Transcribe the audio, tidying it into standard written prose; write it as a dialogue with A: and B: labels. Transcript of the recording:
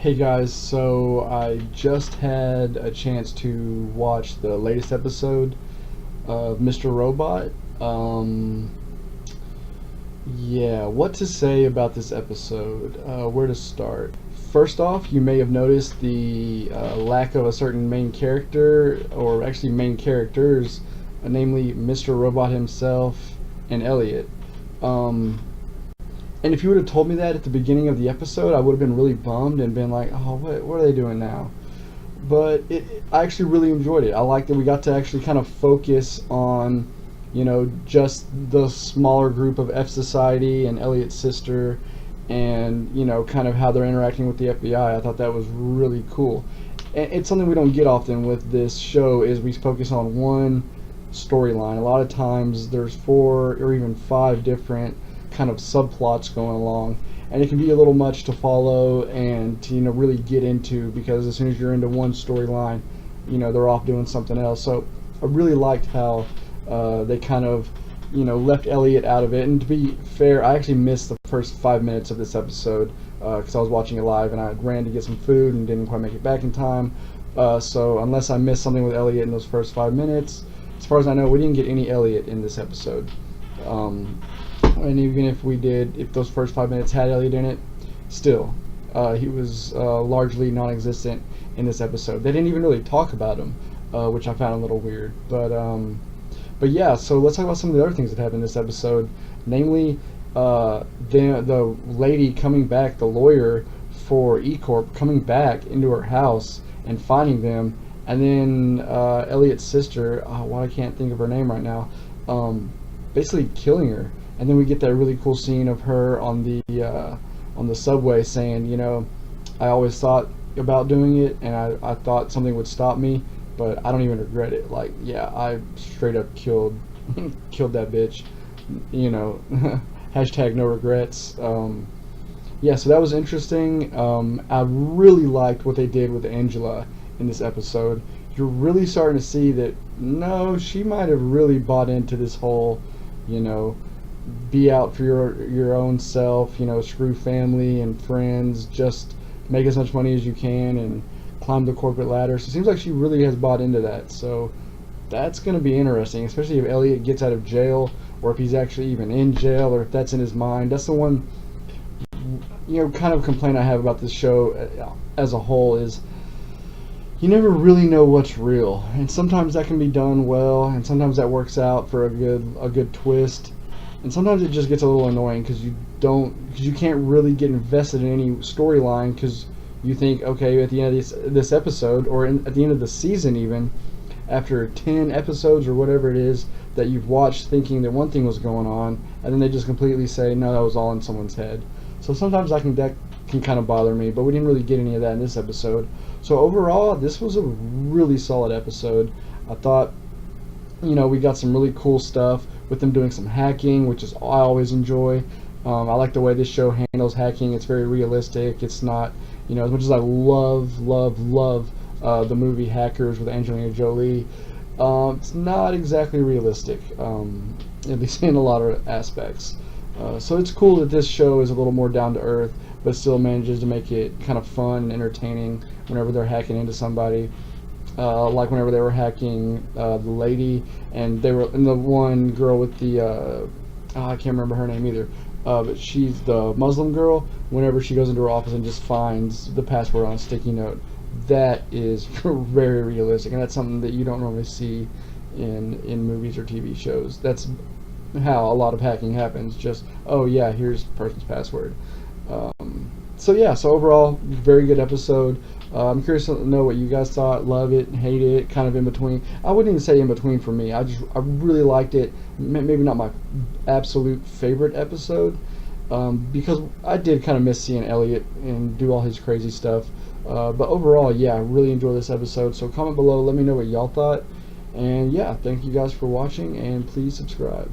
A: Hey guys, so I just had a chance to watch the latest episode of Mr. Robot. Um, yeah, what to say about this episode? Where to start? First off, you may have noticed the lack of a certain main character, or actually main characters, namely Mr. Robot himself and Elliot. Um, and if you would have told me that at the beginning of the episode, I would have been really bummed and been like, "Oh, what are they doing now?" But I actually really enjoyed it. I liked that we got to actually kind of focus on, just the smaller group of F Society and Elliot's sister, and kind of how they're interacting with the FBI. I thought that was really cool. And it's something we don't get often with this show is we focus on one storyline. A lot of times there's four or even five different kind of subplots going along, and it can be a little much to follow and to really get into, because as soon as you're into one storyline, they're off doing something else. So I really liked how they kind of left Elliot out of it. And to be fair, I actually missed the first 5 minutes of this episode because I was watching it live and I ran to get some food and didn't quite make it back in time. So unless I missed something with Elliot in those first 5 minutes, as far as I know, we didn't get any Elliot in this episode. And even if we did, if those first 5 minutes had Elliot in it, still, he was largely non-existent in this episode. They didn't even really talk about him, which I found a little weird. But yeah, so let's talk about some of the other things that happened in this episode. Namely, the lady coming back, the lawyer for E-Corp, coming back into her house and finding them, and then Elliot's sister, I can't think of her name right now, basically killing her. And then we get that really cool scene of her on the subway saying, I always thought about doing it, and I thought something would stop me, but I don't even regret it. Like, yeah, I straight up killed that bitch. Hashtag no regrets. Yeah, so that was interesting. I really liked what they did with Angela in this episode. You're really starting to see that, no, she might have really bought into this whole, be out for your own self, screw family and friends, just make as much money as you can and climb the corporate ladder. So it seems like she really has bought into that. So that's going to be interesting, especially if Elliot gets out of jail, or if he's actually even in jail, or if that's in his mind. That's the one, kind of complaint I have about this show as a whole is you never really know what's real. And sometimes that can be done well, and sometimes that works out for a good twist. And sometimes it just gets a little annoying because you can't really get invested in any storyline, because you think, okay, at the end of this episode, or at the end of the season even, after 10 episodes or whatever it is that you've watched thinking that one thing was going on, and then they just completely say, no, that was all in someone's head. So sometimes that can kind of bother me, but we didn't really get any of that in this episode. So overall, this was a really solid episode. I thought, we got some really cool stuff with them doing some hacking, which is I always enjoy. I like the way this show handles hacking. It's very realistic. It's not, as much as I love the movie Hackers with Angelina Jolie, it's not exactly realistic, at least in a lot of aspects. So it's cool that this show is a little more down to earth, but still manages to make it kind of fun and entertaining whenever they're hacking into somebody. Like whenever they were hacking the lady, and the one girl with the I can't remember her name either, but she's the Muslim girl. Whenever she goes into her office and just finds the password on a sticky note, that is very realistic, and that's something that you don't normally see in movies or TV shows. That's how a lot of hacking happens. Just, oh yeah, here's the person's password. So overall, very good episode. I'm curious to know what you guys thought. Love it, hate it, kind of in between. I wouldn't even say in between for me. I really liked it. Maybe not my absolute favorite episode, because I did kind of miss seeing Elliot and do all his crazy stuff. But overall, yeah, I really enjoyed this episode. So comment below, let me know what y'all thought. And yeah, thank you guys for watching, and please subscribe.